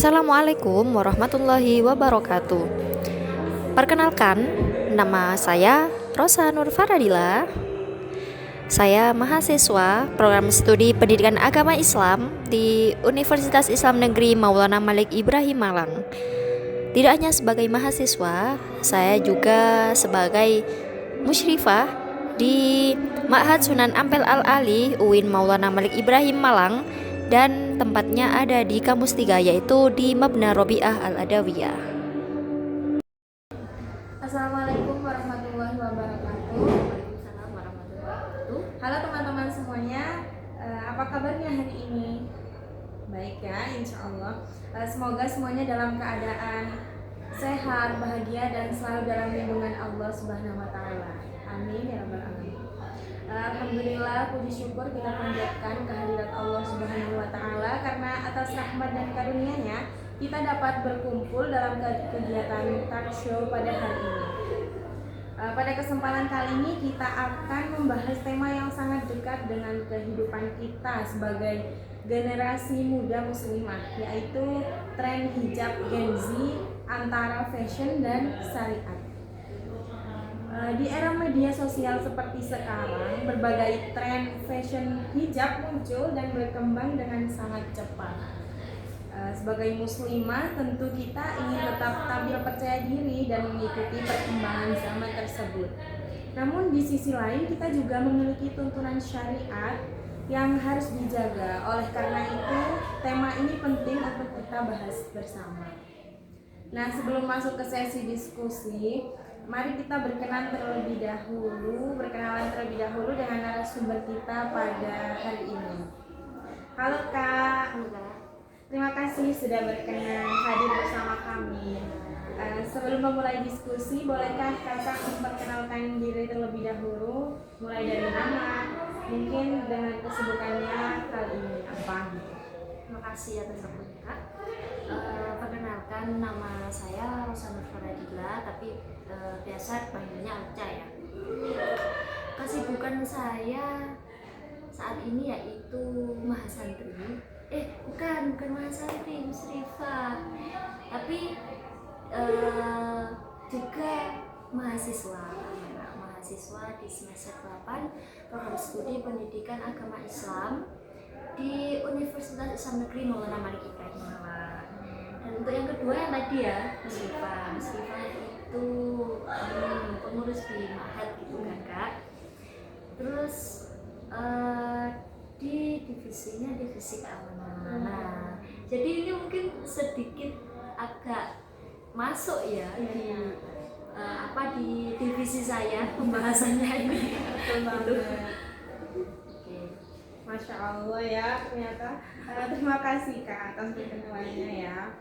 Assalamualaikum warahmatullahi wabarakatuh. Perkenalkan, nama saya Rosa Nur Faradila. Saya mahasiswa program studi Pendidikan Agama Islam di Universitas Islam Negeri Maulana Malik Ibrahim Malang. Tidak hanya sebagai mahasiswa, saya juga sebagai musyrifah di Ma'had Sunan Ampel Al-Ali UIN Maulana Malik Ibrahim Malang, dan tempatnya ada di kampus 3, yaitu di Mabna Robiah Al-Adawiyah. Assalamualaikum warahmatullahi wabarakatuh. Waalaikumsalam warahmatullahi wabarakatuh. Halo teman-teman semuanya, apa kabarnya hari ini? Baik ya, insya Allah. Semoga semuanya dalam keadaan sehat, bahagia, dan selalu dalam lindungan Allah Subhanahu wa Ta'ala. Amin ya Rabbal Alamin. Alhamdulillah, puji syukur kita panjatkan kehadirat Allah Subhanahu wa Ta'ala, karena atas rahmat dan karunia-Nya kita dapat berkumpul dalam kegiatan talk show pada hari ini. Pada kesempatan kali ini kita akan membahas tema yang sangat dekat dengan kehidupan kita sebagai generasi muda muslimah, yaitu tren hijab Gen Z antara fashion dan syariat. Di era media sosial seperti sekarang, berbagai tren fashion hijab muncul dan berkembang dengan sangat cepat. Sebagai muslimah, tentu kita ingin tetap tampil percaya diri dan mengikuti perkembangan zaman tersebut. Namun di sisi lain, kita juga memiliki tuntunan syariat yang harus dijaga. Oleh karena itu, tema ini penting untuk kita bahas bersama. Nah, sebelum masuk ke sesi diskusi, mari kita berkenalan terlebih dahulu dengan narasumber kita pada hari ini. Halo Kak. Terima kasih sudah berkenan hadir bersama kami. Sebelum memulai diskusi, bolehkah Kakak memperkenalkan diri terlebih dahulu, mulai dari nama, mungkin dengan kesibukannya kali ini apa? Terima kasih atas waktunya, Kak. Perkenalkan, nama saya Rosa Nur Faradila, tapi biasa panggilnya Aca ya. Kesibukan saya saat ini yaitu mahasantri. Bukan mahasantri, musyrifah. Tapi juga mahasiswa di semester 8 program studi Pendidikan Agama Islam di Universitas Islam Negeri Maulana Malik Ibrahim Malang. Dan untuk yang kedua yang tadi ya, musyrifah itu pengurus di Ma'had gitu kan Kak. Terus di divisinya divisi keamanan. Nah, jadi ini mungkin sedikit agak masuk ya di di divisi saya pembahasannya ini. Betul banget. Masya Allah ya, ternyata. Terima kasih Kak atas perkenalannya ya.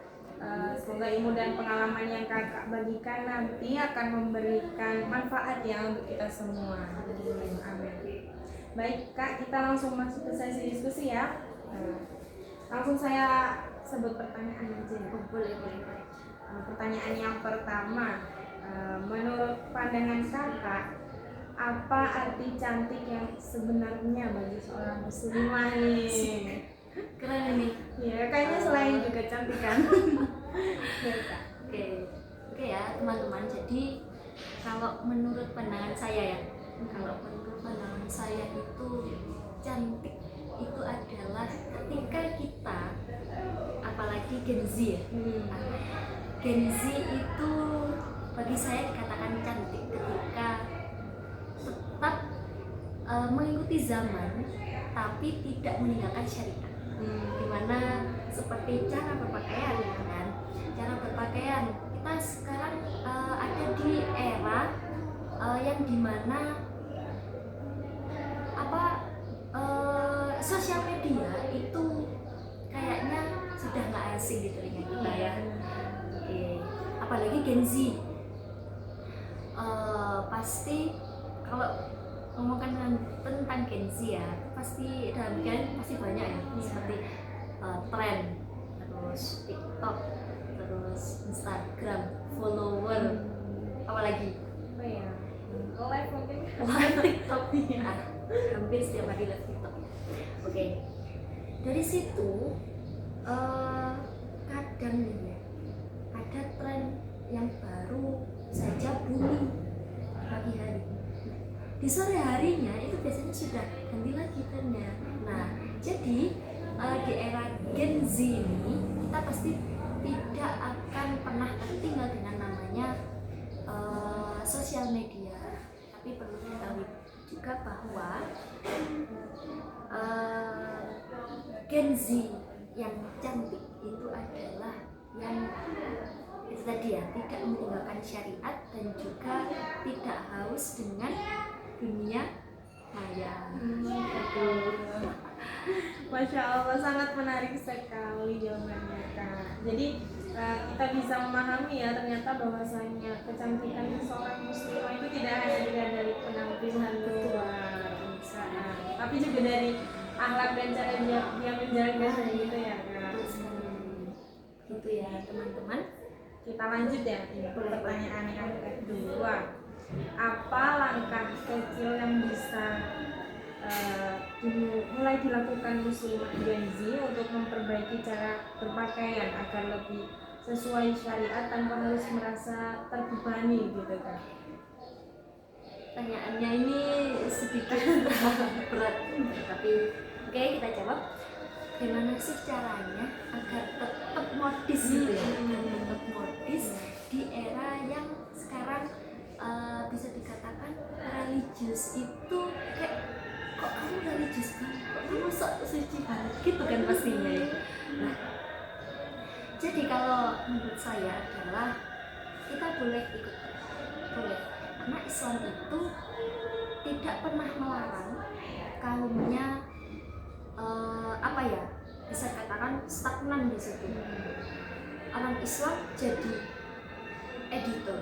Semoga ilmu dan pengalaman yang Kakak bagikan nanti akan memberikan manfaat ya untuk kita semua. Amin. Baik Kak, kita langsung masuk ke sesi diskusi ya. Langsung saya sebut pertanyaan aja. Boleh. Pertanyaan yang pertama, menurut pandangan Kakak, apa arti cantik yang sebenarnya bagi seorang muslimah nih? Keren ini. Ya, kayaknya selain juga cantik kan. Oke ya teman-teman. Jadi kalau menurut pandangan saya itu cantik itu adalah ketika kita, apalagi Gen Z ya. Gen Z itu bagi saya dikatakan cantik ketika tetap mengikuti zaman tapi tidak meninggalkan syariat. Dimana seperti cara berpakaian kan, kita sekarang ada di era yang dimana sosial media itu kayaknya sudah nggak asing gitu kita ya. Apalagi Gen Z, pasti kalau ngomongkan tentang Gen Z ya, pasti dalam Gen pasti banyak ya, seperti tren, terus TikTok, terus Instagram, follower, apalagi Live mungkin. live TikTok hampir setiap hari live TikTok. Oke. Dari situ kadang nih ya, ada tren yang baru saja booming pagi hari. Di sore harinya itu biasanya sudah ganti lagi trennya. Nah, jadi di era Gen Z ini kita pasti tidak akan pernah tertinggal dengan namanya sosial media. Tapi perlu diketahui juga bahwa Gen Z yang cantik itu adalah yang itu tadi ya, tidak meninggalkan syariat dan juga tidak haus dengan dunia maya. Masya Allah, sangat menarik sekali jawabannya Kak. Jadi kita bisa memahami ya ternyata bahwasanya kecantikan seorang muslimah itu tidak hanya dilihat dari penampilan luar, tapi juga dari akhlak dan cara dia menjaga gitu ya Kak. Gitu ya teman-teman. Kita lanjut ya, pertanyaan yang kedua. Apa langkah kecil yang bisa mulai dilakukan muslimah Gen Z untuk memperbaiki cara berpakaian agar lebih sesuai syariat tanpa harus merasa terbebani gitu kan? Pertanyaannya ini sedikit berat, tapi oke, kita jawab. Bagaimana sih caranya agar tetap modis gitu ya, tetap modis di era yang sekarang bisa dikatakan religius itu kayak, kok kamu religius banget, kok kamu sok suci banget gitu kan pastinya ya. Nah, jadi kalau menurut saya adalah kita boleh ikut, boleh, karena Islam itu tidak pernah melarang kaumnya apa ya, bisa katakan stagnan di situ. Orang Islam jadi editor,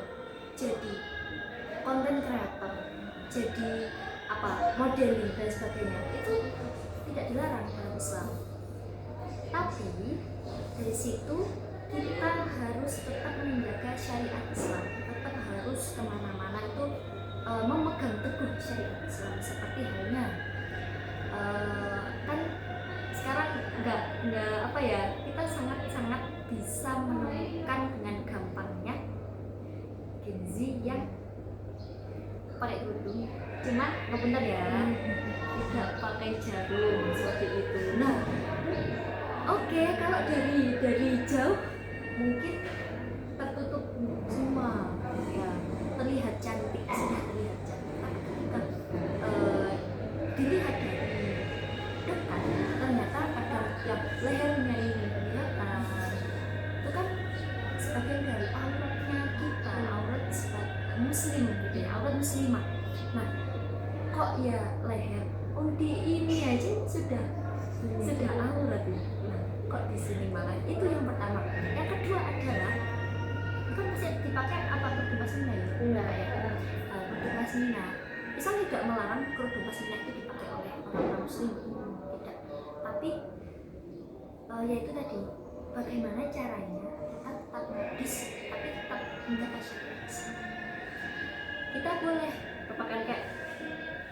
jadi content creator, jadi apa, modeling dan sebagainya, itu tidak dilarang dalam Islam. Tapi dari situ kita harus tetap menjaga syariat Islam, tetap harus kemana-mana itu memegang teguh syariat Islam. Seperti halnya kan sekarang nggak apa ya, kita sangat bisa menemukan dengan gampangnya Gen Z yang pakai kerudung, cuma nggak benar ya, tidak pakai jarum seperti itu. Nah, oke, kalau dari jauh mungkin tertutup semua ya, terlihat cantik, sudah terlihat cantik. Tapi ketika dilihat dari dekat, ternyata pada yang lehernya ini kelihatan, itu kan sebagian dari auratnya kita, aurat muslim gitu ya, aurat muslimah. Nah, kok ya leher, di ini aja sudah aurat ya. Nah, kok di sini malah, itu yang pertama. Yang kedua adalah kan masih dipakai apa, kerudung pasmina ya? Enggak ya, kerudung pasmina. Islam tidak melarang kerudung pasmina itu dipakai oleh orang muslim, tidak. Tapi ya itu tadi, bagaimana caranya kita tetap modis tapi tetap menjaga syariat. Kita boleh berpakaian kayak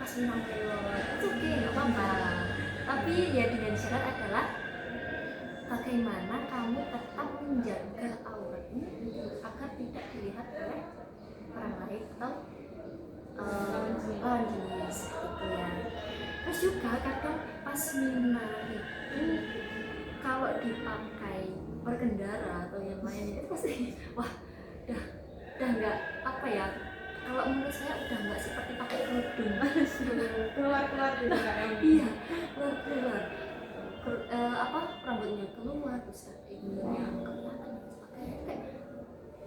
pasmina melon, itu oke, nggak apa-apa. Tapi ya dengan syarat adalah bagaimana kamu tetap menjaga auratmu agar tidak dilihat oleh orang lain atau lawan jenis gitu ya. Terus juga kadang pasmina itu kalau dipakai berkendara atau yang lain itu pasti wah, udah nggak apa ya, kalau menurut saya udah nggak seperti pakai kerudung. keluar gitu kan? Iya, keluar apa, rambutnya keluar, terus kakinya kelihatan dan sebagainya. Kayak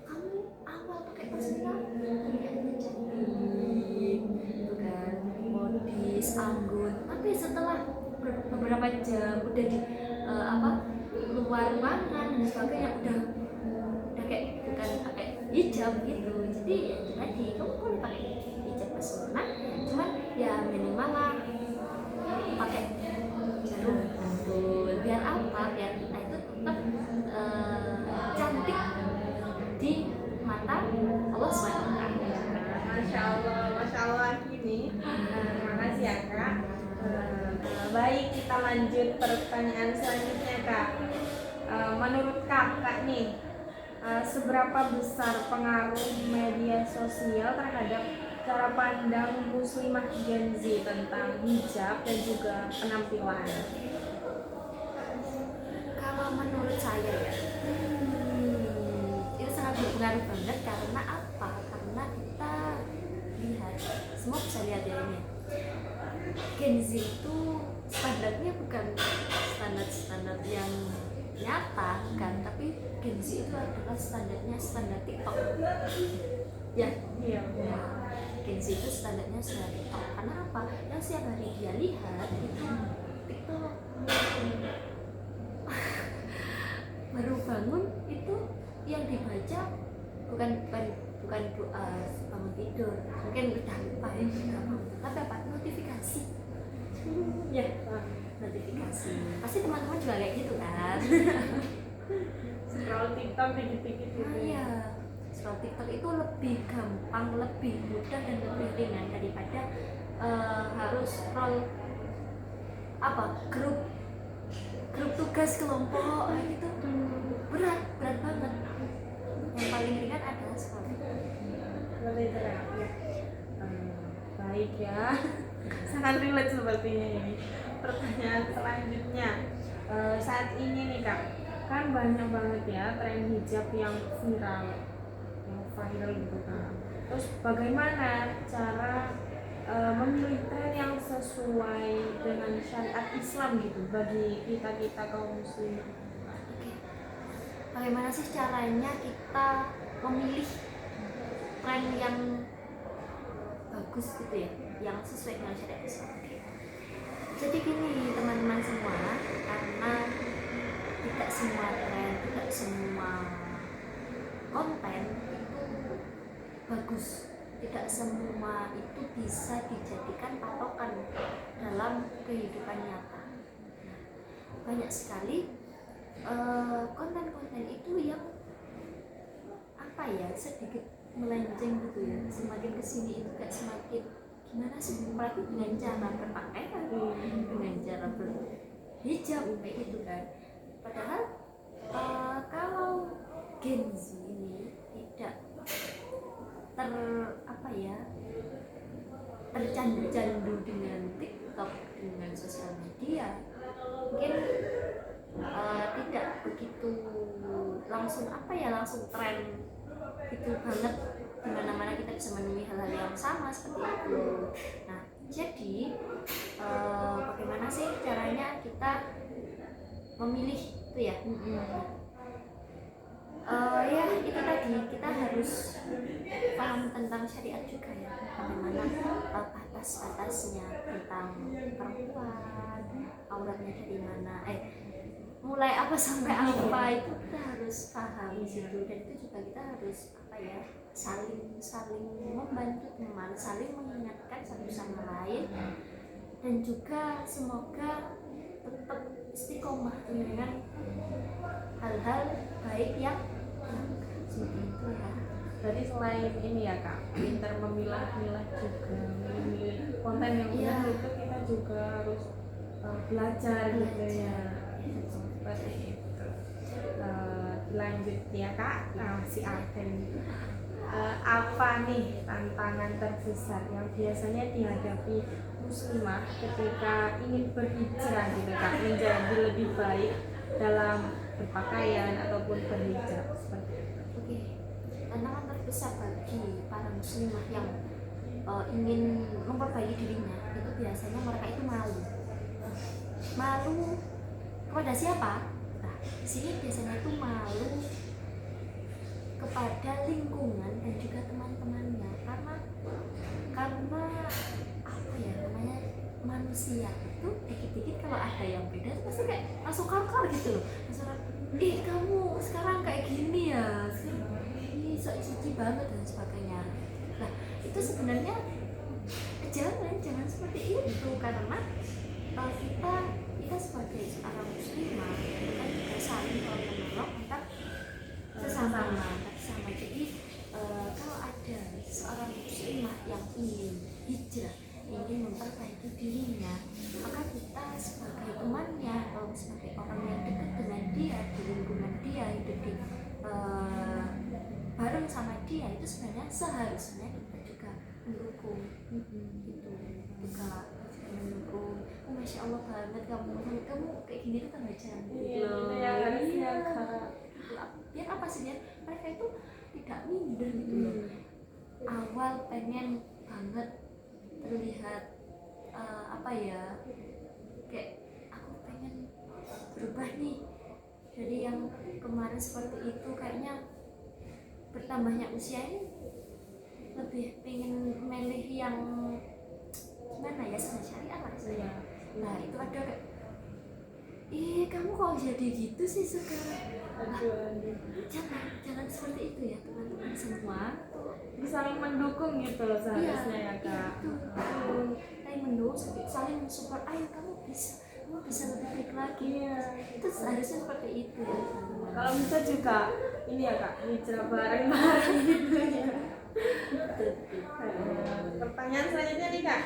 kamu awal pakai pasmina terlihatnya cantik gitu kan, modis, anggun, tapi setelah beberapa jam udah di luar ruangan dan sebagainya, udah kayak bukan pakai hijab gitu. Jadi ya itu tadi, kamu boleh pakai hijab pasmina, cuman ya minimal lah pakai jarum gantul. Biar apa? Biar kita itu tetap cantik di mata Allah SWT. Masya Allah gini. Terima kasih ya Kak. Baik, kita lanjut pertanyaan selanjutnya Kak. Menurut kakak nih, seberapa besar pengaruh media sosial terhadap cara pandang muslimah Gen Z tentang hijab dan juga penampilan? Kalau menurut saya ya, itu sangat berpengaruh banget. Karena apa? Karena kita lihat, semua bisa lihat ya ini. Gen Z itu standarnya bukan standar yang nyata kan, tapi Gen Z itu adalah standarnya standar TikTok. Ya, Iya. Gen Z itu standarnya standar TikTok. Karena apa? Yang setiap hari dia lihat itu TikTok. Baru bangun itu yang dibaca bukan doa bangun tidur, mungkin udah lupa ya, tapi apa, notifikasi. Ya, notifikasi. Pasti teman-teman juga kayak gitu kan. Scroll TikTok dikit-dikit gitu. Iya, scroll TikTok itu lebih gampang, lebih mudah dan lebih ringan daripada harus scroll grup tugas kelompok gitu. Berat banget. Yang paling ringan adalah scroll TikTok. Seperti itu ya. Baik ya. Sangat relate sepertinya ini. Pertanyaan selanjutnya, saat ini nih Kak, kan banyak banget ya tren hijab yang viral gitu kan. Terus bagaimana cara memilih tren yang sesuai dengan syariat Islam gitu bagi kita kaum muslim? Oke. Bagaimana sih caranya kita memilih tren yang bagus gitu ya, yang sesuai dengan syariat Islam? Jadi gini teman-teman semua, karena tidak semua tren, tidak semua konten itu bagus, tidak semua itu bisa dijadikan patokan dalam kehidupan nyata. Banyak sekali konten-konten itu yang sedikit melenceng gitu ya, semakin kesini itu kayak semakin gimana sih, apalagi dengan cara berpakaian, dengan cara berhijab kayak gitu kan. Padahal kalau Gen Z ini tidak tercandu-candu dengan TikTok, dengan sosial media, mungkin tidak begitu langsung tren itu banget, dimana-mana kita bisa menemui hal-hal yang sama seperti itu. Nah, jadi bagaimana sih caranya kita memilih itu ya? Ya itu tadi, kita harus paham tentang syariat juga ya, bagaimana batas-batasnya tentang perempuan, auratnya dari mana, mulai apa sampai apa, itu kita harus paham di situ. Dan itu juga kita harus saling membantu teman, saling mengingatkan satu sama lain, dan juga semoga tetap istiqomah dengan hal-hal baik yang seperti itu ya. Jadi selain ini ya Kak, pintar memilah-milah juga, memilih konten yang benar itu kita juga harus belajar gitu ya. Seperti itu. Lanjut ya Kak, si Aden. Apa nih tantangan terbesar yang biasanya dihadapi muslimah ketika ingin berhijrah gitu Kak, menjadi lebih baik dalam berpakaian ataupun berhijab seperti itu? Oke. Tantangan terbesar bagi para muslimah yang ingin memperbaiki dirinya itu biasanya mereka itu malu kepada siapa? Nah, di sini biasanya itu malu kepada lingkungan dan juga teman-temannya, karena manusia itu dikit-dikit kalau ada yang beda pasti kayak langsung kar gitu loh, kamu sekarang kayak gini ya, ini sok cici banget dan sebagainya. Nah, itu sebenarnya jangan seperti itu, karena kita sebagai seorang muslimah kita juga saling menolong antar sesama. Jadi kalau ada seorang muslimah yang ingin hijrah, ingin memperbaiki dirinya, maka kita sebagai temannya atau sebagai orang yang dekat dengan dia, di lingkungan dia, hidup di bareng sama dia, itu sebenarnya seharusnya kita juga mendukung gitu, juga mendukung. Oh, Masya Allah banget kamu kayak gini tuh tambah cantik loh. Iya, Kak. Biar apa sih, biar mereka itu tidak minder gitu loh. Awal pengen banget terlihat apa ya, kayak aku pengen berubah nih dari yang kemarin seperti itu, kayaknya bertambahnya usia ini lebih pengen milih yang gimana ya, sama syariah lah saya. Nah itu ada kayak, ih kamu kok jadi gitu sih sekarang. Jangan seperti itu ya teman-teman semua, Saling mendukung gitu loh seharusnya ya Kak. Saling mendukung, saling mensupport, ayo kamu bisa lebih baik lagi. Itu seharusnya seperti itu ya teman-teman. Kalau bisa juga ini ya Kak, hijrah bareng-bareng gitu ya. Pertanyaan selanjutnya nih Kak,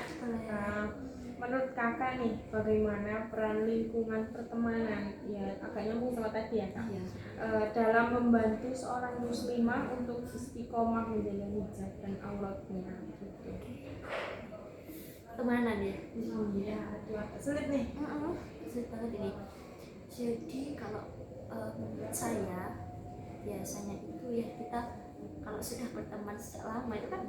menurut Kakak nih bagaimana peran lingkungan pertemanan, ya agak nyambung sama tadi ya Kak, dalam membantu seorang muslimah untuk istiqomah menjaga hijab dan auratnya gitu. Pertemanan ya? Iya, sulit nih. Sulit banget ini. Jadi kalau menurut saya biasanya itu ya, kita kalau sudah berteman sejak lama itu kan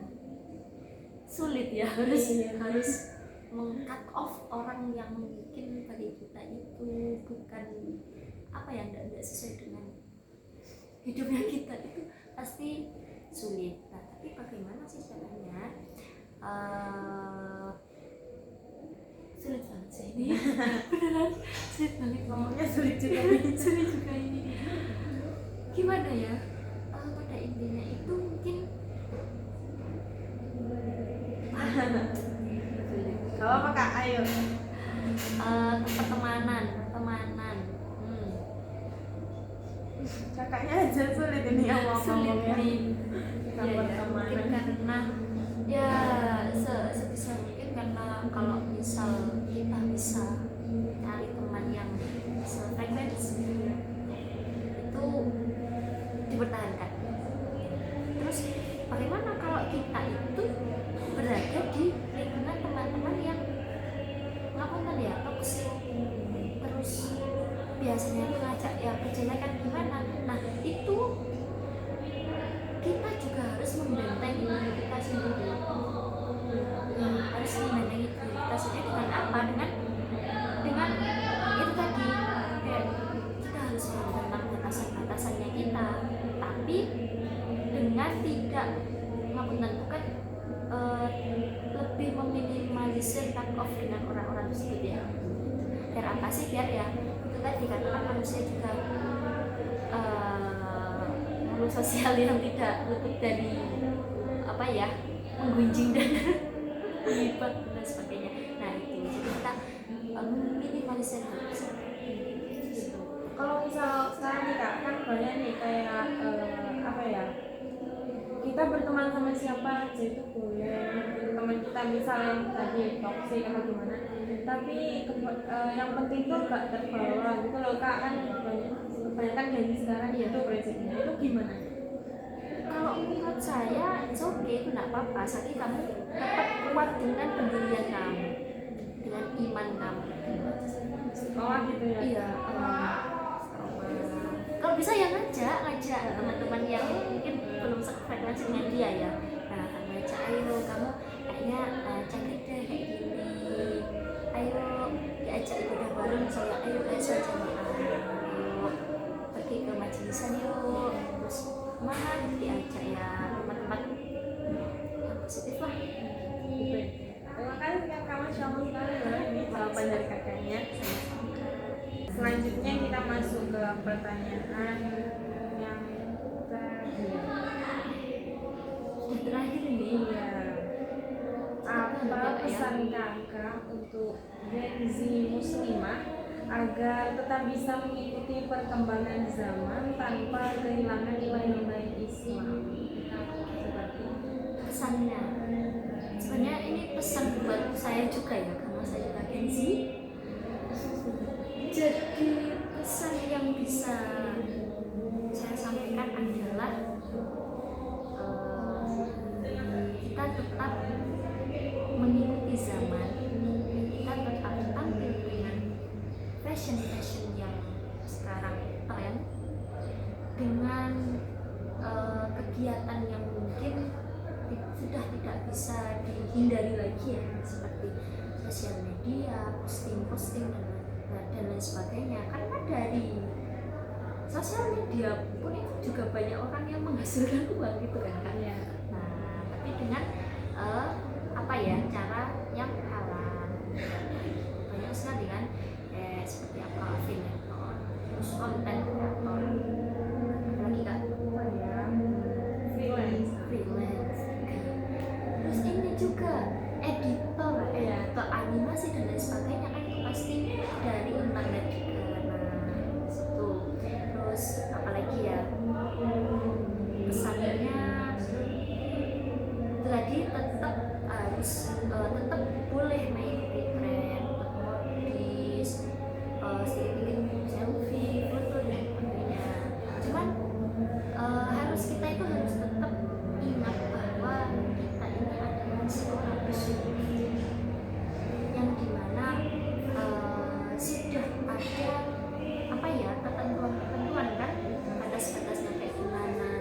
sulit ya, harus meng-cut off orang yang mungkin bagi kita itu bukan apa ya, tidak sesuai dengan hidupnya kita, itu pasti sulit. Nah tapi bagaimana sih caranya? Sulit banget sih ini. Beneran sulit banget, Ngomongnya sulit juga. sulit juga ini. Gimana ya, pada intinya itu mungkin Kalau apa Kak, ayo. pertemanan. Kakaknya aja sulit ini yang Sulit ngomongnya. nih. Kita Ya, pertemanan. mungkin karena ya sebisa mungkin, karena kalau misal kita bisa cari teman yang sefrekuensi itu dipertahankan. Terus bagaimana kalau kita itu berada di lingkungan teman-teman yang ngapunten ya, toksik, terus biasanya tuh ngajak ya kejelekan gimana. Nah itu kita juga harus membentengi diri kita sendiri, harus membentengi diri kita sendiri dengan apa? Dengan itu tadi, kayak kita harus tentang batasan-batasannya kita, tapi dengan tidak menentukan, lebih meminimalisir cut off dengan orang-orang tersebut ya. Biar apa sih? Biar ya itu tadi, karena kan manusia juga makhluk sosial yang tidak luput dari apa ya, menggunjing dan terlibat dan sebagainya. Nah itu jadi kita meminimalisir hal tersebut. Kalau misal sekarang nih Kak, kan banyak nih kayak apa ya, kita berteman sama siapa aja itu boleh, teman kita misal yang tadi toksik atau gimana, tapi yang penting tuh gak terbawa gitu loh Kak, kan kebanyakan dari sekarang itu prinsipnya, itu gimana? Kalau menurut saya it's okay, itu gak apa-apa, asal kamu tetap kuat dengan pendirian kamu, dengan iman kamu. Oh gitu ya? Iya. Kalau bisa ya ngajak teman-teman yang mungkin belum sefrekuensi dengan dia ya. Nah, ngajak, ayo kamu kayaknya cantik deh kayak gini. Ayo diajak ibadah bareng saya. Ayo sholat jamaah. Ayo pergi ke majlisan yuk. Terus mana diajak ya tempat-tempat yang positif lah. Terima kasih Kak, kamu sama sekali loh ini jawaban dari kakaknya. Selanjutnya kita masuk ke pertanyaan yang terakhir ini ya. Apa pesan kakak untuk Gen Z muslimah agar tetap bisa mengikuti perkembangan zaman tanpa kehilangan nilai-nilai Islam? Pesannya sebenarnya ini pesan buat saya juga ya, karena saya juga Gen Z. Jadi pesan yang bisa saya sampaikan adalah kita tetap mengikuti zaman, kita tetap tampil dengan fashion yang sekarang tren, dengan kegiatan yang mungkin sudah tidak bisa dihindari lagi ya, seperti sosial media, posting dan lain sebagainya. Karena dari sosial media pun itu juga banyak orang yang menghasilkan uang gitu kan Kak. Iya. Nah, tapi dengan cara yang halal. Banyak sekali kan seperti afiliator, terus konten kreator, apalagi Kak, freelance, terus ini juga editor atau animasi dan lain sebagainya, kan itu pasti dari internet juga. Nah, situ. Terus apalagi ya, pesannya lagi tetap harus tetap boleh mengikuti tren, modis, bikin selfie, foto dan sebagainya. Cuman kita itu harus tetap ingat bahwa kita ini adalah seorang muslim yang dimana sudah ada ketentuan kan, batas-batasnya kayak gimana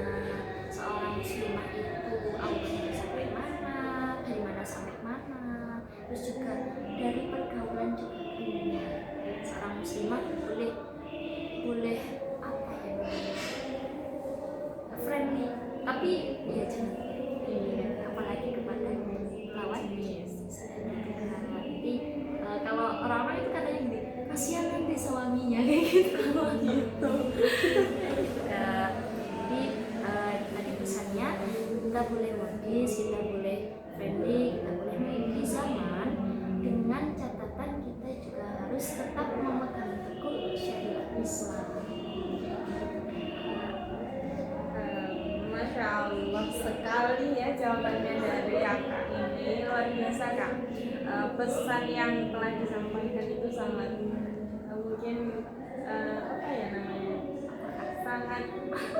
seorang muslimah itu auratnya sampai mana, dari mana sampai mana, terus juga dari pergaulan juga dunia. Seorang muslimah boleh friendly, tapi ya jangan apalagi kepada lawan jenis. Nanti kalau orang-orang itu katanya gini, kasihan nanti suaminya kayak gitu. Jadi tadi pesannya, kita boleh modis, kita boleh friendly, kita boleh mengikuti zaman, dengan catatan kita juga harus tetap memegang teguh syariat Islam. Masya Allah sekali ya jawabannya dari kakak ini, luar biasa Kak. Pesan yang telah disampaikan itu sangat mungkin sangat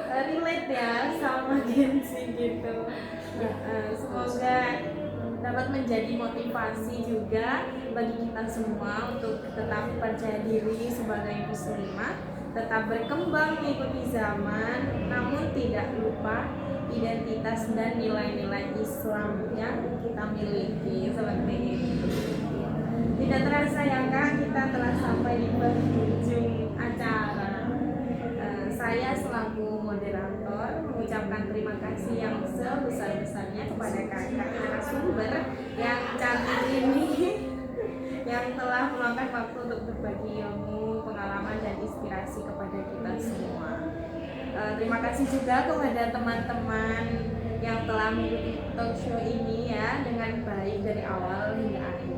relate ya sama Gen Z gitu. Semoga dapat menjadi motivasi juga bagi kita semua untuk tetap percaya diri sebagai muslimah, tetap berkembang mengikuti zaman, namun tidak lupa identitas dan nilai-nilai Islam yang kita miliki seperti itu. Tidak terasa ya Kak, kita telah sampai di penghujung acara. Saya selaku moderator mengucapkan terima kasih yang sebesar-besarnya kepada kakak narasumber yang cantik ini yang telah meluangkan waktu untuk berbagi ilmu, pengalaman dan inspirasi kepada kita semua. Terima kasih juga kepada teman-teman yang telah mengikuti talk show ini ya dengan baik dari awal hingga akhir.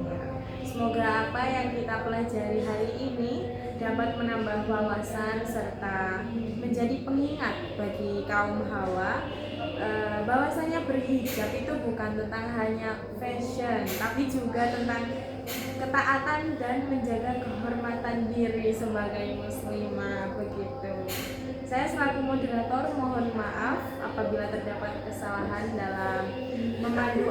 Semoga apa yang kita pelajari hari ini dapat menambah wawasan serta menjadi pengingat bagi kaum hawa bahwasanya berhijab itu bukan tentang hanya fashion, tapi juga tentang ketaatan dan menjaga kehormatan diri sebagai muslimah begitu. Saya selaku moderator mohon maaf apabila terdapat kesalahan dalam memandu